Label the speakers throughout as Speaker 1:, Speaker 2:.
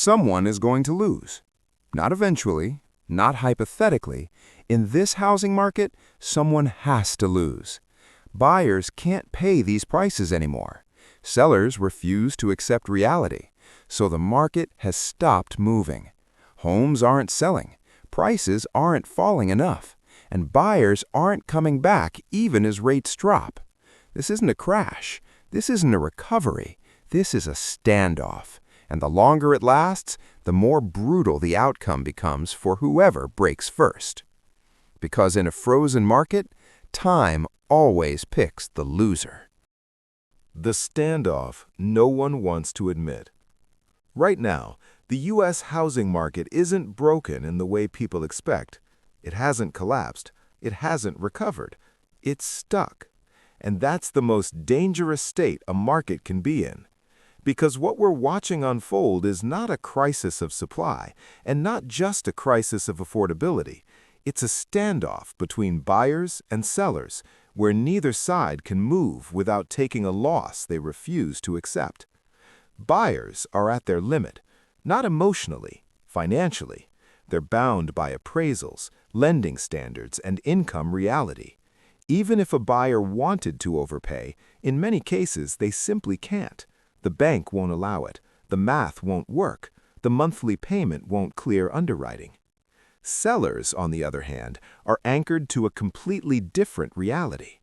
Speaker 1: Someone is going to lose. Not eventually, not hypothetically. In this housing market, someone has to lose. Buyers can't pay these prices anymore. Sellers refuse to accept reality, so the market has stopped moving. Homes aren't selling, prices aren't falling enough, and buyers aren't coming back even as rates drop. This isn't a crash. This isn't a recovery. This is a standoff. And the longer it lasts, the more brutal the outcome becomes for whoever breaks first. Because in a frozen market, time always picks the loser.
Speaker 2: The standoff no one wants to admit. Right now, the U.S. housing market isn't broken in the way people expect. It hasn't collapsed. It hasn't recovered. It's stuck. And that's the most dangerous state a market can be in. Because what we're watching unfold is not a crisis of supply, and not just a crisis of affordability. It's a standoff between buyers and sellers, where neither side can move without taking a loss they refuse to accept. Buyers are at their limit, not emotionally, financially. They're bound by appraisals, lending standards, and income reality. Even if a buyer wanted to overpay, in many cases they simply can't. The bank won't allow it. The math won't work. The monthly payment won't clear underwriting. Sellers, on the other hand, are anchored to a completely different reality,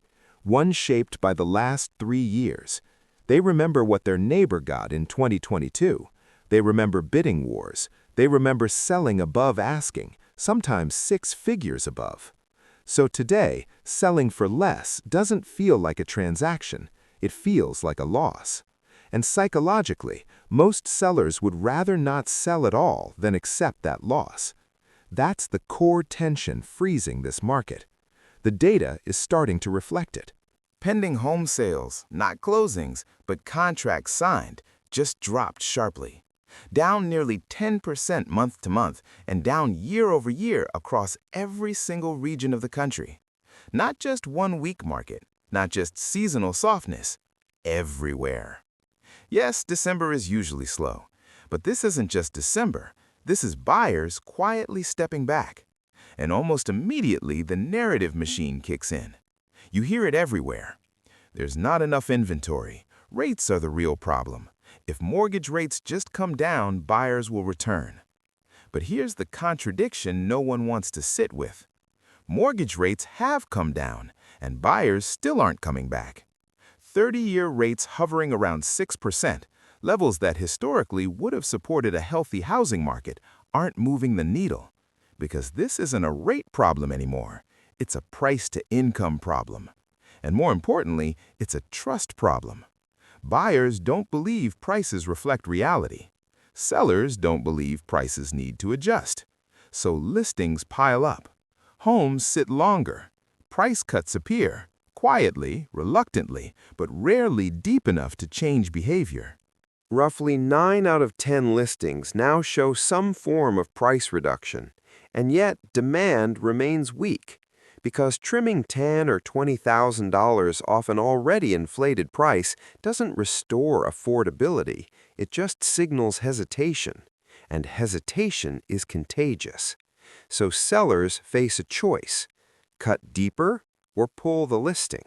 Speaker 2: one shaped by the last 3 years. They remember what their neighbor got in 2022. They remember bidding wars. They remember selling above asking, sometimes 6 figures above. So today, selling for less doesn't feel like a transaction. It feels like a loss. And psychologically, most sellers would rather not sell at all than accept that loss. That's the core tension freezing this market. The data is starting to reflect it.
Speaker 3: Pending home sales, not closings, but contracts signed, just dropped sharply. Down nearly 10% month to month and down year over year across every single region of the country. Not just one weak market, not just seasonal softness, everywhere. Yes, December is usually slow, but this isn't just December. This is buyers quietly stepping back. And almost immediately, the narrative machine kicks in. You hear it everywhere. There's not enough inventory. Rates are the real problem. If mortgage rates just come down, buyers will return. But here's the contradiction no one wants to sit with. Mortgage rates have come down, and buyers still aren't coming back. 30-year rates hovering around 6%, levels that historically would have supported a healthy housing market, aren't moving the needle. Because this isn't a rate problem anymore. It's a price-to-income problem. And more importantly, it's a trust problem. Buyers don't believe prices reflect reality. Sellers don't believe prices need to adjust. So listings pile up. Homes sit longer. Price cuts appear. Quietly, reluctantly, but rarely deep enough to change behavior.
Speaker 4: Roughly 9 out of 10 listings now show some form of price reduction, and yet demand remains weak, because trimming $10,000 or $20,000 off an already inflated price doesn't restore affordability, it just signals hesitation, and hesitation is contagious. So sellers face a choice: cut deeper or pull the listing.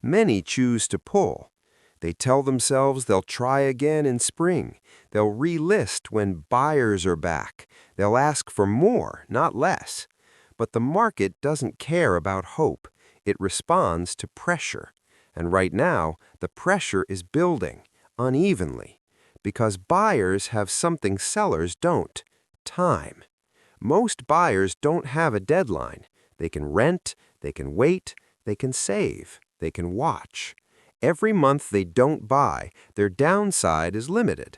Speaker 4: Many choose to pull. They tell themselves they'll try again in spring. They'll relist when buyers are back. They'll ask for more, not less. But the market doesn't care about hope. It responds to pressure. And right now, the pressure is building, unevenly, because buyers have something sellers don't: time. Most buyers don't have a deadline. They can rent, they can wait, they can save, they can watch. Every month they don't buy, their downside is limited.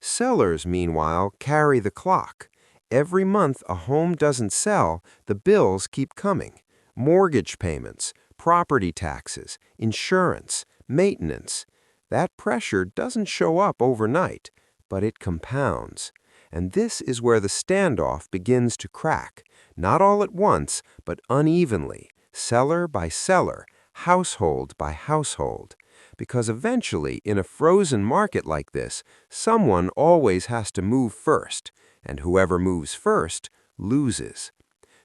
Speaker 4: Sellers, meanwhile, carry the clock. Every month a home doesn't sell, the bills keep coming. Mortgage payments, property taxes, insurance, maintenance. That pressure doesn't show up overnight, but it compounds. And this is where the standoff begins to crack, not all at once, but unevenly, seller by seller, household by household. Because eventually, in a frozen market like this, someone always has to move first, and whoever moves first loses.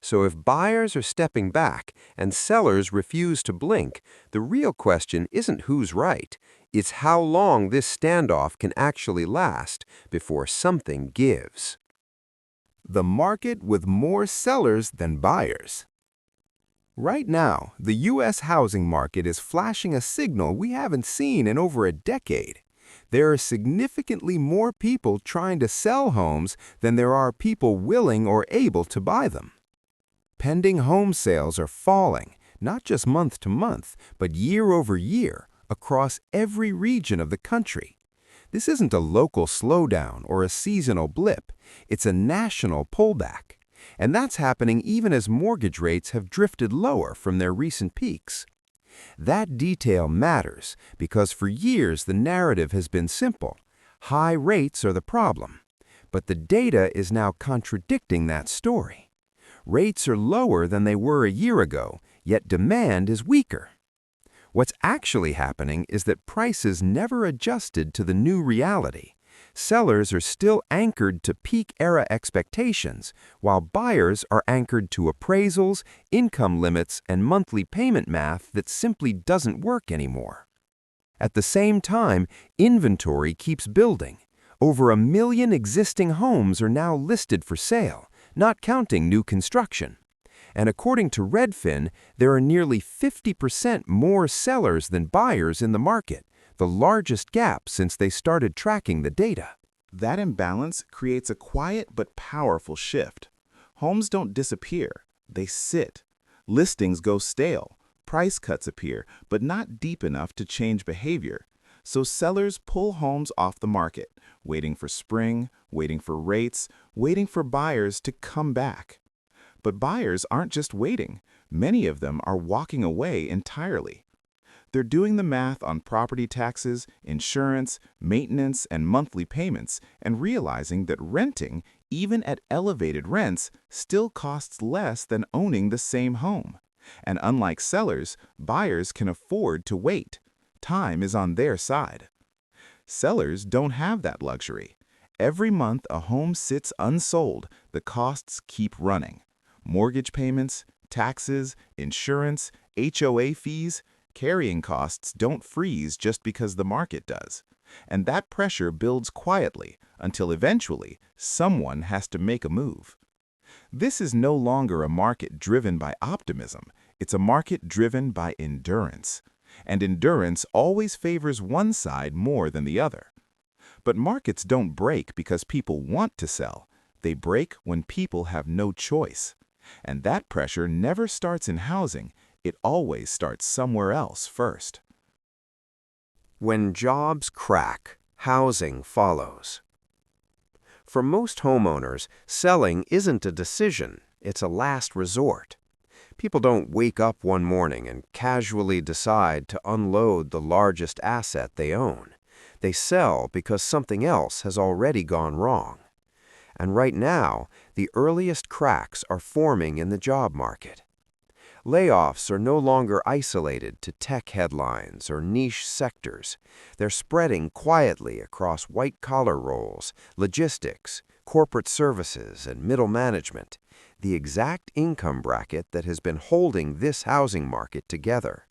Speaker 4: So if buyers are stepping back and sellers refuse to blink, the real question isn't who's right, it's how long this standoff can actually last before something gives.
Speaker 1: The market with more sellers than buyers. Right now, the U.S. housing market is flashing a signal we haven't seen in over a decade. There are significantly more people trying to sell homes than there are people willing or able to buy them. Pending home sales are falling, not just month to month, but year over year, across every region of the country. This isn't a local slowdown or a seasonal blip, it's a national pullback. And that's happening even as mortgage rates have drifted lower from their recent peaks. That detail matters because for years the narrative has been simple. High rates are the problem. But the data is now contradicting that story. Rates are lower than they were a year ago, yet demand is weaker. What's actually happening is that prices never adjusted to the new reality. Sellers are still anchored to peak-era expectations, while buyers are anchored to appraisals, income limits, and monthly payment math that simply doesn't work anymore. At the same time, inventory keeps building. Over 1 million existing homes are now listed for sale, not counting new construction. And according to Redfin, there are nearly 50% more sellers than buyers in the market, the largest gap since they started tracking the data.
Speaker 3: That imbalance creates a quiet but powerful shift. Homes don't disappear, they sit. Listings go stale, price cuts appear, but not deep enough to change behavior. So sellers pull homes off the market, waiting for spring, waiting for rates, waiting for buyers to come back. But buyers aren't just waiting. Many of them are walking away entirely. They're doing the math on property taxes, insurance, maintenance, and monthly payments, and realizing that renting, even at elevated rents, still costs less than owning the same home. And unlike sellers, buyers can afford to wait. Time is on their side. Sellers don't have that luxury. Every month a home sits unsold, the costs keep running. Mortgage payments, taxes, insurance, HOA fees, carrying costs don't freeze just because the market does. And that pressure builds quietly until eventually someone has to make a move. This is no longer a market driven by optimism, it's a market driven by endurance. And endurance always favors one side more than the other. But markets don't break because people want to sell. They break when people have no choice. And that pressure never starts in housing, it always starts somewhere else first.
Speaker 4: When jobs crack, housing follows. For most homeowners, selling isn't a decision, it's a last resort. People don't wake up one morning and casually decide to unload the largest asset they own. They sell because something else has already gone wrong. And right now, the earliest cracks are forming in the job market. Layoffs are no longer isolated to tech headlines or niche sectors. They're spreading quietly across white-collar roles, logistics, corporate services, and middle management, the exact income bracket that has been holding this housing market together.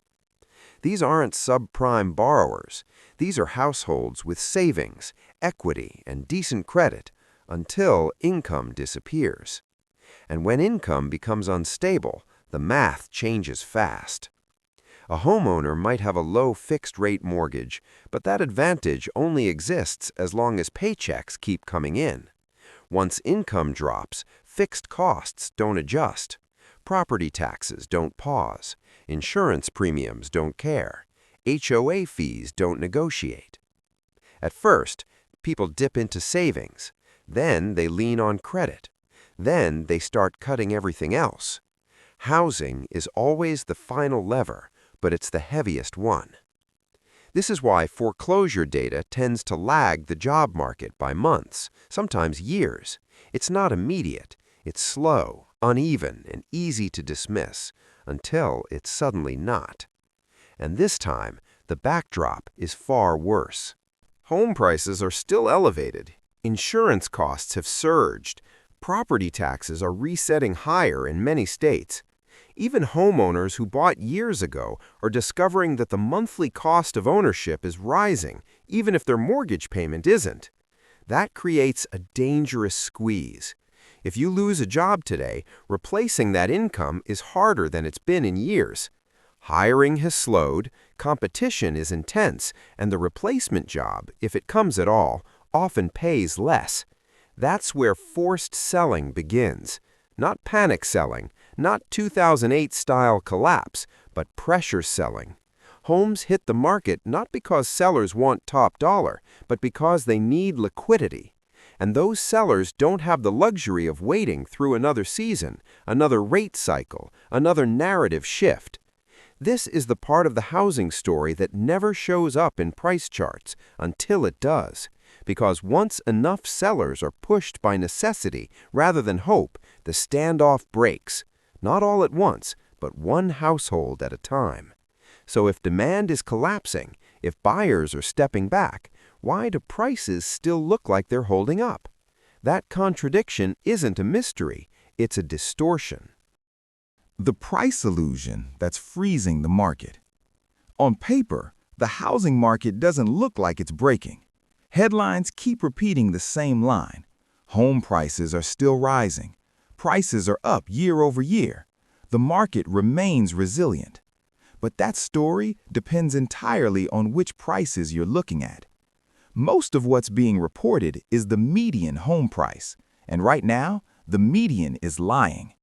Speaker 4: These aren't subprime borrowers. These are households with savings, equity, and decent credit until income disappears. And when income becomes unstable, the math changes fast. A homeowner might have a low fixed-rate mortgage, but that advantage only exists as long as paychecks keep coming in. Once income drops, fixed costs don't adjust. Property taxes don't pause. Insurance premiums don't care. HOA fees don't negotiate. At first, people dip into savings. Then they lean on credit. Then they start cutting everything else. Housing is always the final lever, but it's the heaviest one. This is why foreclosure data tends to lag the job market by months, sometimes years. It's not immediate. It's slow, uneven, and easy to dismiss, until it's suddenly not. And this time, the backdrop is far worse. Home prices are still elevated. Insurance costs have surged. Property taxes are resetting higher in many states. Even homeowners who bought years ago are discovering that the monthly cost of ownership is rising, even if their mortgage payment isn't. That creates a dangerous squeeze. If you lose a job today, replacing that income is harder than it's been in years. Hiring has slowed, competition is intense, and the replacement job, if it comes at all, often pays less. That's where forced selling begins. Not panic selling, not 2008-style collapse, but pressure selling. Homes hit the market not because sellers want top dollar, but because they need liquidity. And those sellers don't have the luxury of waiting through another season, another rate cycle, another narrative shift. This is the part of the housing story that never shows up in price charts until it does. Because once enough sellers are pushed by necessity rather than hope, the standoff breaks. Not all at once, but one household at a time. So if demand is collapsing, if buyers are stepping back, why do prices still look like they're holding up? That contradiction isn't a mystery, it's a distortion.
Speaker 2: The price illusion that's freezing the market. On paper, the housing market doesn't look like it's breaking. Headlines keep repeating the same line. Home prices are still rising. Prices are up year over year. The market remains resilient. But that story depends entirely on which prices you're looking at. Most of what's being reported is the median home price, and right now, the median is lying.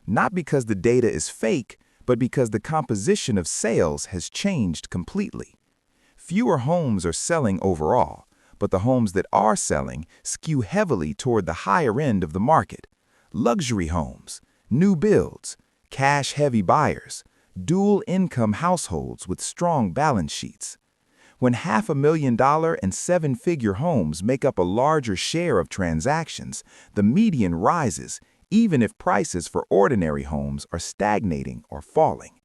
Speaker 2: Not because the data is fake, but because the composition of sales has changed completely. Fewer homes are selling overall, but the homes that are selling skew heavily toward the higher end of the market. Luxury homes, new builds, cash-heavy buyers, dual-income households with strong balance sheets. When $500,000 and seven-figure homes make up a larger share of transactions, the median rises, even if prices for ordinary homes are stagnating or falling.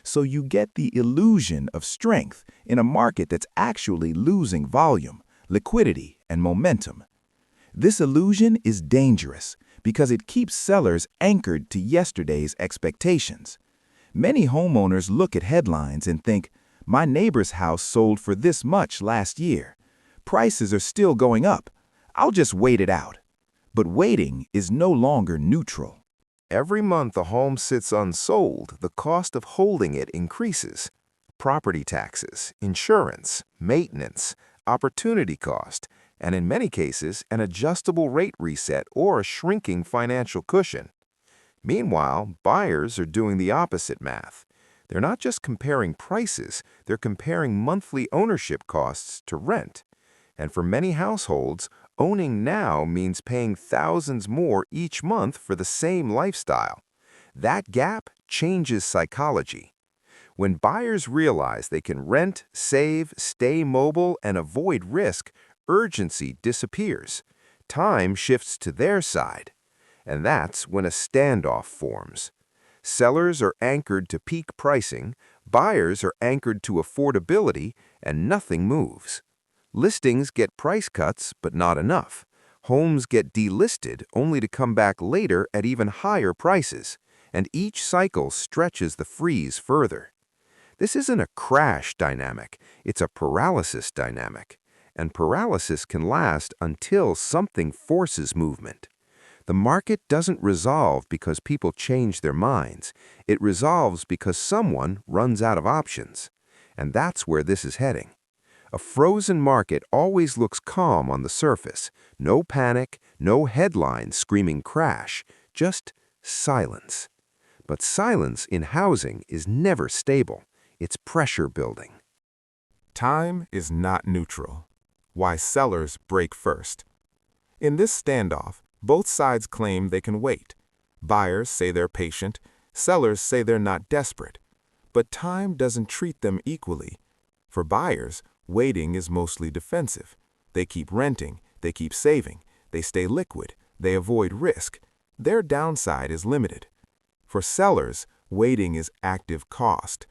Speaker 2: So you get the illusion of strength in a market that's actually losing volume, liquidity, and momentum. This illusion is dangerous because it keeps sellers anchored to yesterday's expectations. Many homeowners look at headlines and think, my neighbor's house sold for this much last year. Prices are still going up. I'll just wait it out. But waiting is no longer neutral. Every month a home sits unsold, the cost of holding it increases. Property taxes, insurance, maintenance, opportunity cost, and in many cases, an adjustable rate reset or a shrinking financial cushion. Meanwhile, buyers are doing the opposite math. They're not just comparing prices, they're comparing monthly ownership costs to rent. And for many households, owning now means paying thousands more each month for the same lifestyle. That gap changes psychology. When buyers realize they can rent, save, stay mobile, and avoid risk, urgency disappears. Time shifts to their side. And that's when a standoff forms. Sellers are anchored to peak pricing, buyers are anchored to affordability, and nothing moves. Listings get price cuts, but not enough. Homes get delisted only to come back later at even higher prices, and each cycle stretches the freeze further. This isn't a crash dynamic, it's a paralysis dynamic. And paralysis can last until something forces movement. The market doesn't resolve because people change their minds. It resolves because someone runs out of options. And that's where this is heading. A frozen market always looks calm on the surface. No panic, no headlines screaming crash, just silence. But silence in housing is never stable. It's pressure building.
Speaker 5: Time is not neutral. Why sellers break first. In this standoff, both sides claim they can wait. Buyers say they're patient, sellers say they're not desperate. But time doesn't treat them equally. For buyers, waiting is mostly defensive. They keep renting, they keep saving, they stay liquid, they avoid risk. Their downside is limited. For sellers, waiting is active cost.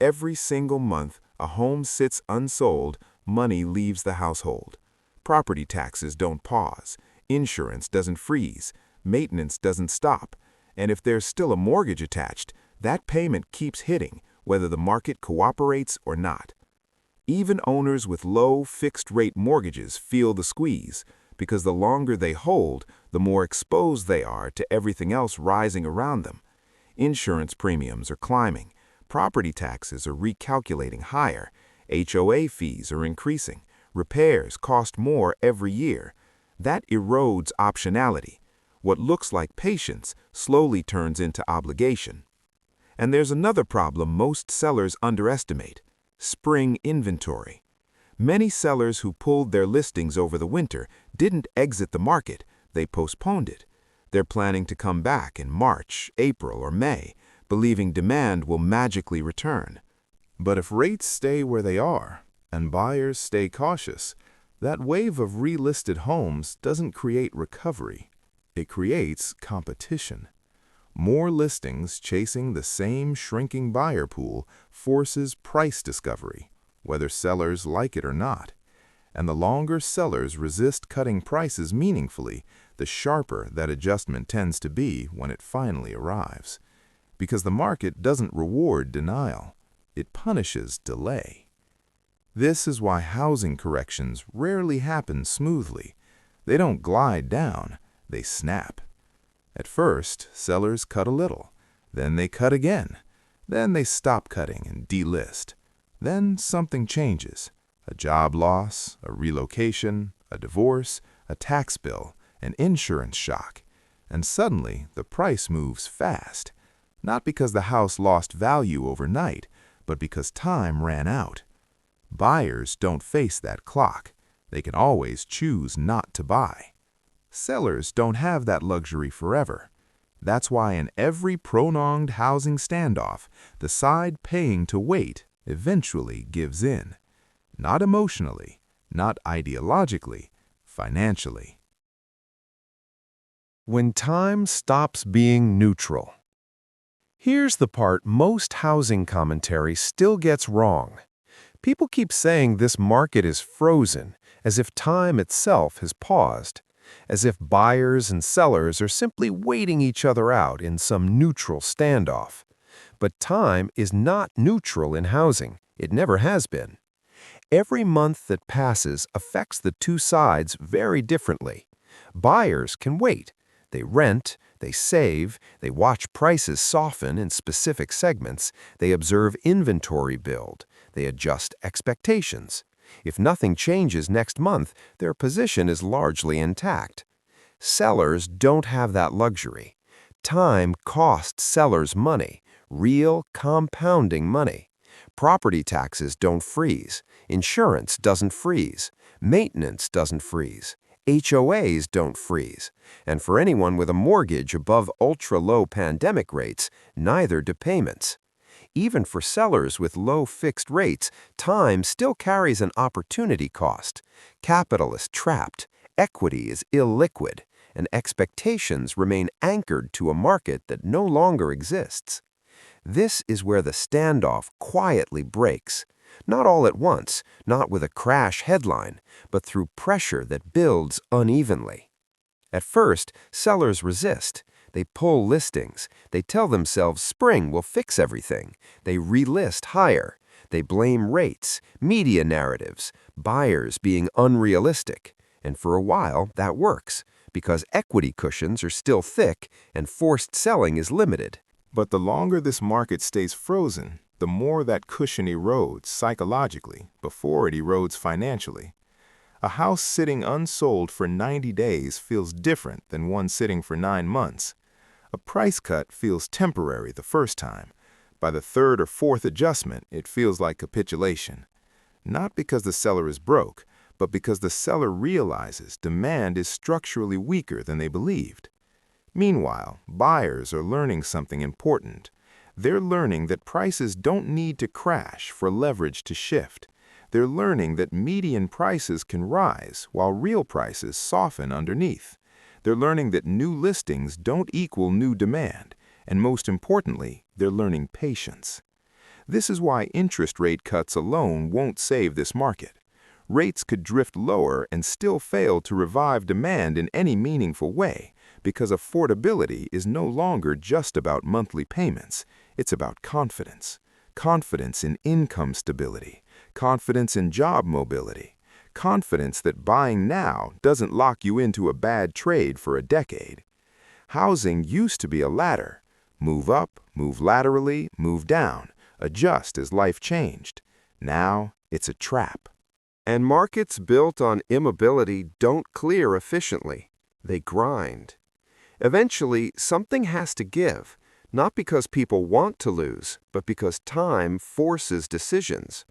Speaker 5: Every single month, A home sits unsold, money leaves the household. Property taxes don't pause, insurance doesn't freeze, maintenance doesn't stop, and if there's still a mortgage attached, that payment keeps hitting, whether the market cooperates or not. Even owners with low, fixed-rate mortgages feel the squeeze, because the longer they hold, the more exposed they are to everything else rising around them. Insurance premiums are climbing, property taxes are recalculating higher, HOA fees are increasing, repairs cost more every year. That erodes optionality. What looks like patience slowly turns into obligation. And there's another problem most sellers underestimate: spring inventory. Many sellers who pulled their listings over the winter didn't exit the market, they postponed it. They're planning to come back in March, April, or May, believing demand will magically return.
Speaker 2: But if rates stay where they are and buyers stay cautious, that wave of relisted homes doesn't create recovery. It creates competition. More listings chasing the same shrinking buyer pool forces price discovery, whether sellers like it or not. And the longer sellers resist cutting prices meaningfully, the sharper that adjustment tends to be when it finally arrives. Because the market doesn't reward denial, it punishes delay. This is why housing corrections rarely happen smoothly. They don't glide down, they snap. At first, sellers cut a little, then they cut again, then they stop cutting and delist. Then something changes: a job loss, a relocation, a divorce, a tax bill, an insurance shock, and suddenly the price moves fast. Not because the house lost value overnight, but because time ran out. Buyers don't face that clock. They can always choose not to buy. Sellers don't have that luxury forever. That's why in every prolonged housing standoff, the side paying to wait eventually gives in. Not emotionally, not ideologically, financially.
Speaker 4: When time stops being neutral. Here's the part most housing commentary still gets wrong. People keep saying this market is frozen, as if time itself has paused, as if buyers and sellers are simply waiting each other out in some neutral standoff. But time is not neutral in housing. It never has been. Every month that passes affects the two sides very differently. Buyers can wait. They rent, they save, they watch prices soften in specific segments, they observe inventory build, they adjust expectations. If nothing changes next month, their position is largely intact. Sellers don't have that luxury. Time costs sellers money, real compounding money. Property taxes don't freeze, insurance doesn't freeze, maintenance doesn't freeze, HOAs don't freeze, and for anyone with a mortgage above ultra-low pandemic rates, neither do payments. Even for sellers with low fixed rates, time still carries an opportunity cost. Capital is trapped, equity is illiquid, and expectations remain anchored to a market that no longer exists. This is where the standoff quietly breaks. Not all at once, not with a crash headline, but through pressure that builds unevenly. At first, sellers resist. They pull listings. They tell themselves spring will fix everything. They relist higher. They blame rates, media narratives, buyers being unrealistic. And for a while, that works, because equity cushions are still thick and forced selling is limited.
Speaker 2: But the longer this market stays frozen, the more that cushion erodes psychologically before it erodes financially. A house sitting unsold for 90 days feels different than one sitting for 9 months. A price cut feels temporary the first time. By the third or fourth adjustment, it feels like capitulation. Not because the seller is broke, but because the seller realizes demand is structurally weaker than they believed. Meanwhile, buyers are learning something important. They're learning that prices don't need to crash for leverage to shift. They're learning that median prices can rise while real prices soften underneath. They're learning that new listings don't equal new demand, and most importantly, they're learning patience.
Speaker 1: This is why interest rate cuts alone won't save this market. Rates could drift lower and still fail to revive demand in any meaningful way, because affordability is no longer just about monthly payments. It's about confidence. Confidence in income stability, confidence in job mobility, confidence that buying now doesn't lock you into a bad trade for a decade. Housing used to be a ladder. Move up, move laterally, move down, adjust as life changed. Now it's a trap.
Speaker 4: And markets built on immobility don't clear efficiently. They grind. Eventually, something has to give, not because people want to lose, but because time forces decisions.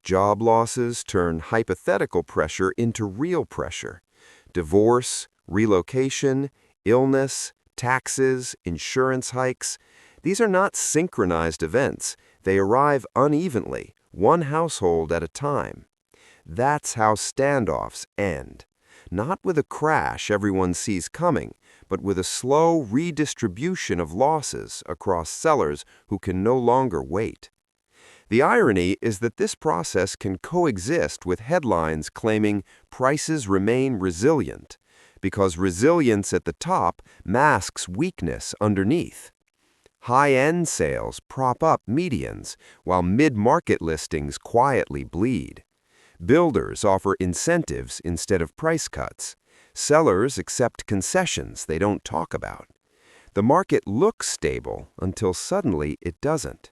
Speaker 4: Job losses turn hypothetical pressure into real pressure. Divorce, relocation, illness, taxes, insurance hikes. These are not synchronized events. They arrive unevenly, one household at a time. That's how standoffs end. Not with a crash everyone sees coming, but with a slow redistribution of losses across sellers who can no longer wait. The irony is that this process can coexist with headlines claiming prices remain resilient, because resilience at the top masks weakness underneath. High-end sales prop up medians, while mid-market listings quietly bleed. Builders offer incentives instead of price cuts. Sellers accept concessions they don't talk about. The market looks stable until suddenly it doesn't.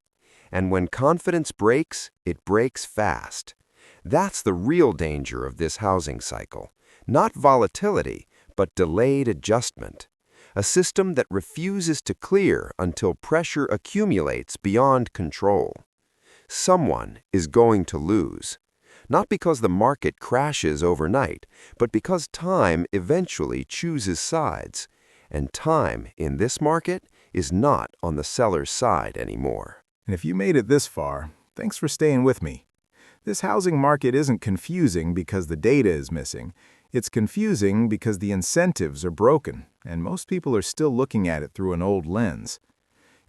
Speaker 4: And when confidence breaks, it breaks fast. That's the real danger of this housing cycle. Not volatility, but delayed adjustment. A system that refuses to clear until pressure accumulates beyond control. Someone is going to lose. Not because the market crashes overnight, but because time eventually chooses sides. And time in this market is not on the seller's side anymore.
Speaker 5: And if you made it this far, thanks for staying with me. This housing market isn't confusing because the data is missing. It's confusing because the incentives are broken, and most people are still looking at it through an old lens.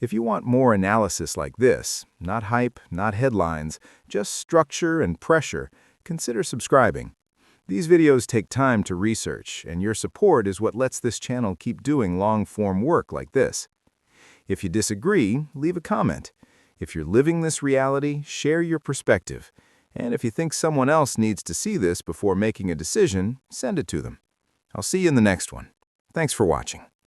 Speaker 5: If you want more analysis like this, not hype, not headlines, just structure and pressure, consider subscribing. These videos take time to research, and your support is what lets this channel keep doing long-form work like this. If you disagree, leave a comment. If you're living this reality, share your perspective. And if you think someone else needs to see this before making a decision, send it to them. I'll see you in the next one. Thanks for watching.